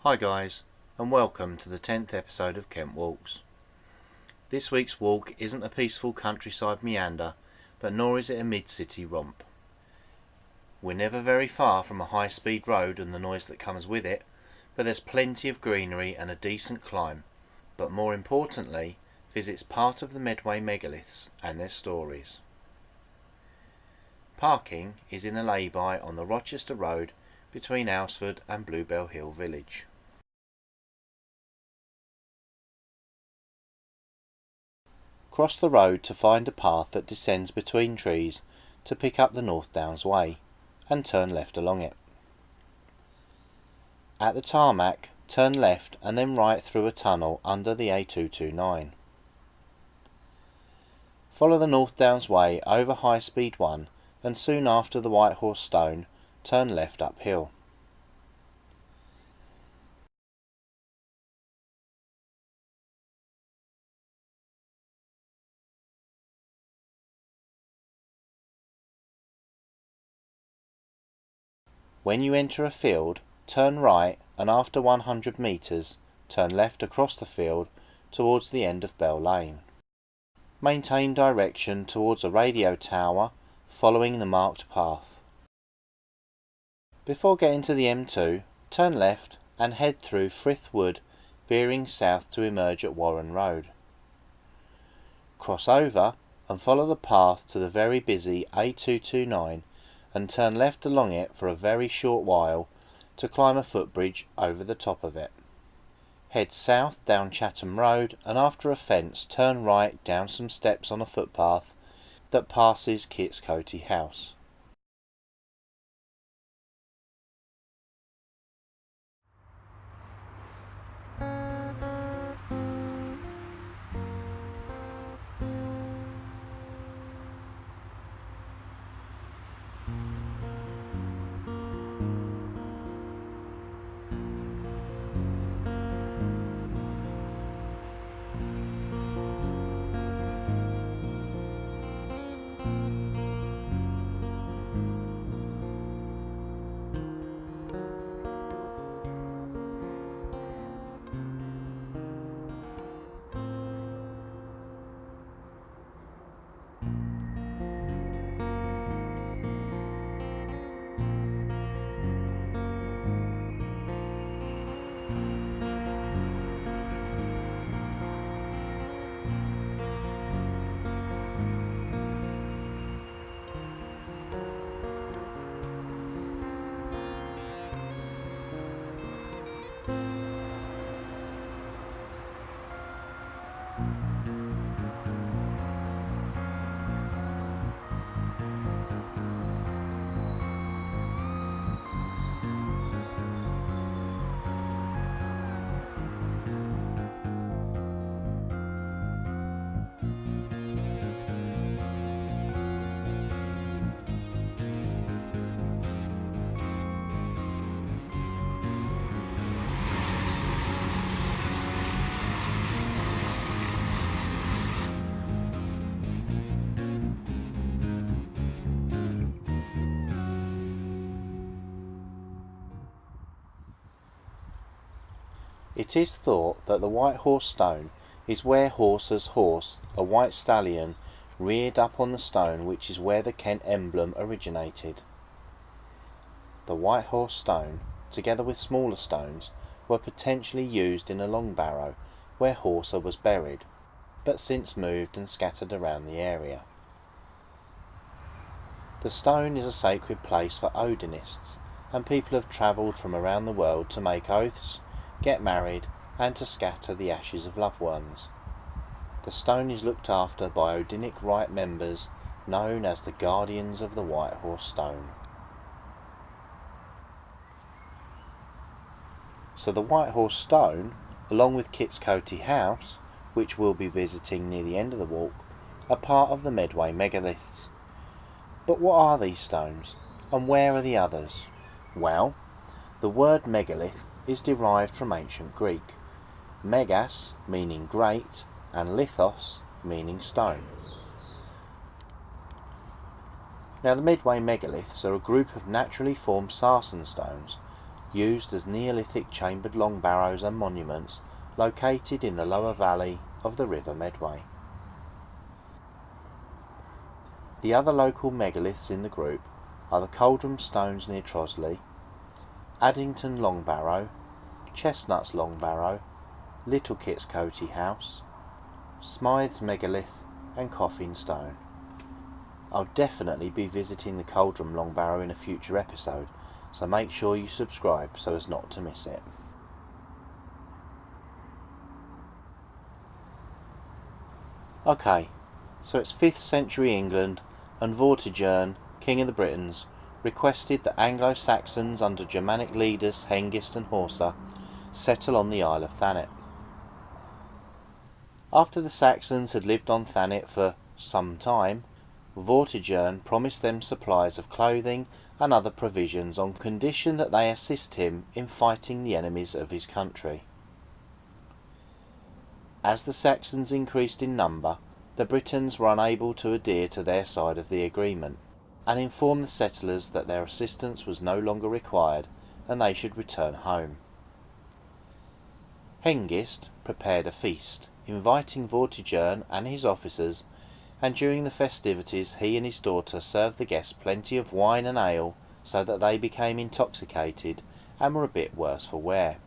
Hi guys, and welcome to the 10th episode of Kent Walks. This week's walk isn't a peaceful countryside meander, but nor is it a mid-city romp. We're never very far from a high-speed road and the noise that comes with it, but there's plenty of greenery and a decent climb, but more importantly, visits part of the Medway megaliths and their stories. Parking is in a lay-by on the Rochester Road between Alresford and Bluebell Hill Village. Cross the road to find a path that descends between trees to pick up the North Downs Way, and turn left along it. At the tarmac, turn left and then right through a tunnel under the A229. Follow the North Downs Way over High Speed 1 and soon after the White Horse Stone, turn left uphill. When you enter a field, turn right and after 100 metres, turn left across the field towards the end of Bell Lane. Maintain direction towards a radio tower, following the marked path. Before getting to the M2, turn left and head through Frith Wood, veering south to emerge at Warren Road. Cross over and follow the path to the very busy A229 and turn left along it for a very short while to climb a footbridge over the top of it. Head south down Chatham Road and after a fence turn right down some steps on a footpath that passes Kit's Coty house. It is thought that the White Horse Stone is where Horser's horse, a white stallion, reared up on the stone, which is where the Kent emblem originated. The White Horse Stone, together with smaller stones, were potentially used in a long barrow where Horser was buried, but since moved and scattered around the area. The stone is a sacred place for Odinists, and people have travelled from around the world to make oaths, get married, and to scatter the ashes of loved ones. The stone is looked after by Odinic rite members known as the Guardians of the White Horse Stone. So the White Horse Stone, along with Kit's Coty house, which we'll be visiting near the end of the walk, are part of the Medway megaliths. But what are these stones, and where are the others? Well, the word megalith is derived from ancient Greek, megas meaning great, and lithos meaning stone. Now the Medway megaliths are a group of naturally formed sarsen stones used as Neolithic chambered long barrows and monuments located in the lower valley of the River Medway. The other local megaliths in the group are the Cauldron Stones near Trosley, Addington Long Barrow, Chestnuts Long Barrow, Little Kit's Coty House, Smythe's Megalith and Coffin Stone. I'll definitely be visiting the Cauldron Long Barrow in a future episode, so make sure you subscribe so as not to miss it. Okay, so it's 5th century England, and Vortigern, King of the Britons, requested that Anglo-Saxons under Germanic leaders Hengist and Horsa settle on the Isle of Thanet. After the Saxons had lived on Thanet for some time, Vortigern promised them supplies of clothing and other provisions on condition that they assist him in fighting the enemies of his country. As the Saxons increased in number, the Britons were unable to adhere to their side of the agreement, and informed the settlers that their assistance was no longer required and they should return home. Hengist prepared a feast, inviting Vortigern and his officers, and during the festivities he and his daughter served the guests plenty of wine and ale, so that they became intoxicated and were a bit worse for wear.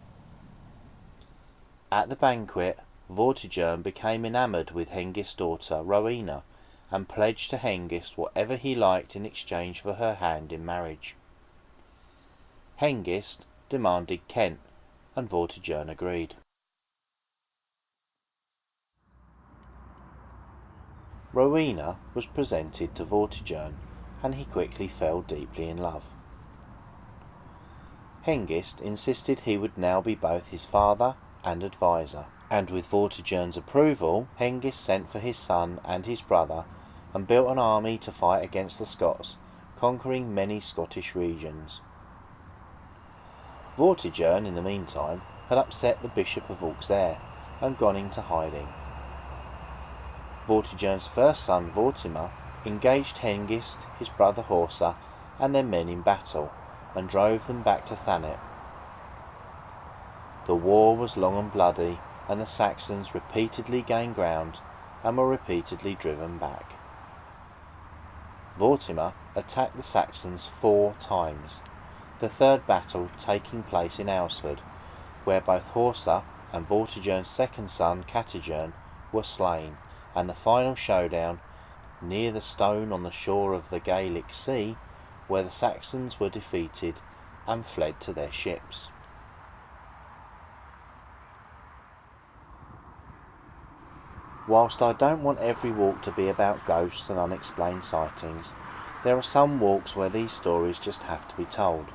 At the banquet, Vortigern became enamoured with Hengist's daughter Rowena, and pledged to Hengist whatever he liked in exchange for her hand in marriage. Hengist demanded Kent, and Vortigern agreed. Rowena was presented to Vortigern, and he quickly fell deeply in love. Hengist insisted he would now be both his father and adviser, and with Vortigern's approval, Hengist sent for his son and his brother, and built an army to fight against the Scots, conquering many Scottish regions. Vortigern, in the meantime, had upset the Bishop of Auxerre, and gone into hiding. Vortigern's first son, Vortimer, engaged Hengist, his brother Horsa, and their men in battle, and drove them back to Thanet. The war was long and bloody, and the Saxons repeatedly gained ground, and were repeatedly driven back. Vortimer attacked the Saxons 4 times, the third battle taking place in Aylesford, where both Horsa and Vortigern's second son, Catigern, were slain, and the final showdown near the stone on the shore of the Gaelic Sea, where the Saxons were defeated and fled to their ships. Whilst I don't want every walk to be about ghosts and unexplained sightings, there are some walks where these stories just have to be told,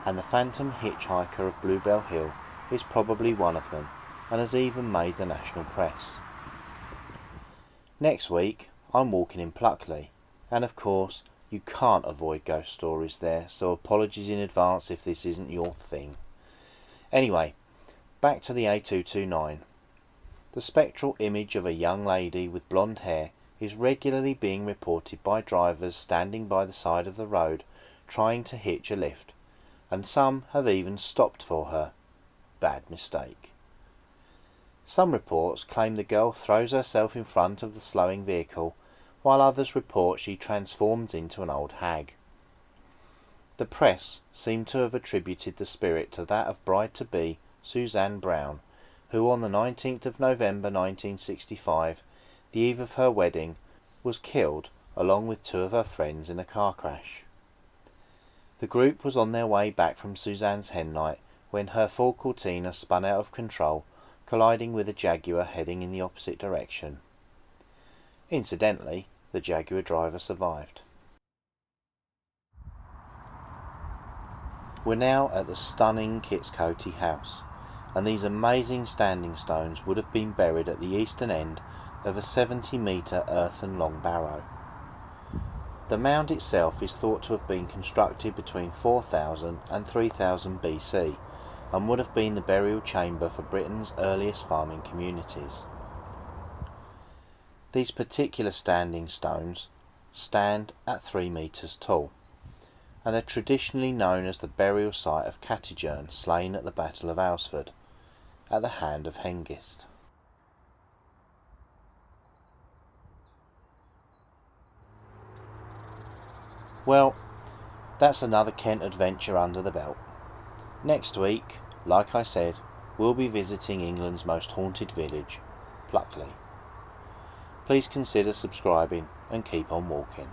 and the Phantom Hitchhiker of Bluebell Hill is probably one of them, and has even made the national press. Next week I'm walking in Pluckley, and of course you can't avoid ghost stories there, so apologies in advance if this isn't your thing. Anyway, back to the A229. The spectral image of a young lady with blonde hair is regularly being reported by drivers standing by the side of the road trying to hitch a lift, and some have even stopped for her. Bad mistake. Some reports claim the girl throws herself in front of the slowing vehicle, while others report she transforms into an old hag. The press seem to have attributed the spirit to that of bride-to-be Suzanne Brown, who on the 19th of November 1965, the eve of her wedding, was killed along with 2 of her friends in a car crash. The group was on their way back from Suzanne's hen night when her Ford Cortina spun out of control, colliding with a Jaguar heading in the opposite direction. Incidentally, the Jaguar driver survived. We're now at the stunning Coty house, and these amazing standing stones would have been buried at the eastern end of a 70-metre earthen long barrow. The mound itself is thought to have been constructed between 4000 and 3000 BC, and would have been the burial chamber for Britain's earliest farming communities. These particular standing stones stand at 3 metres tall, and they're traditionally known as the burial site of Catigern, slain at the Battle of Alresford, at the hand of Hengist. Well, that's another Kent adventure under the belt. Next week, like I said, we'll be visiting England's most haunted village, Pluckley. Please consider subscribing and keep on walking.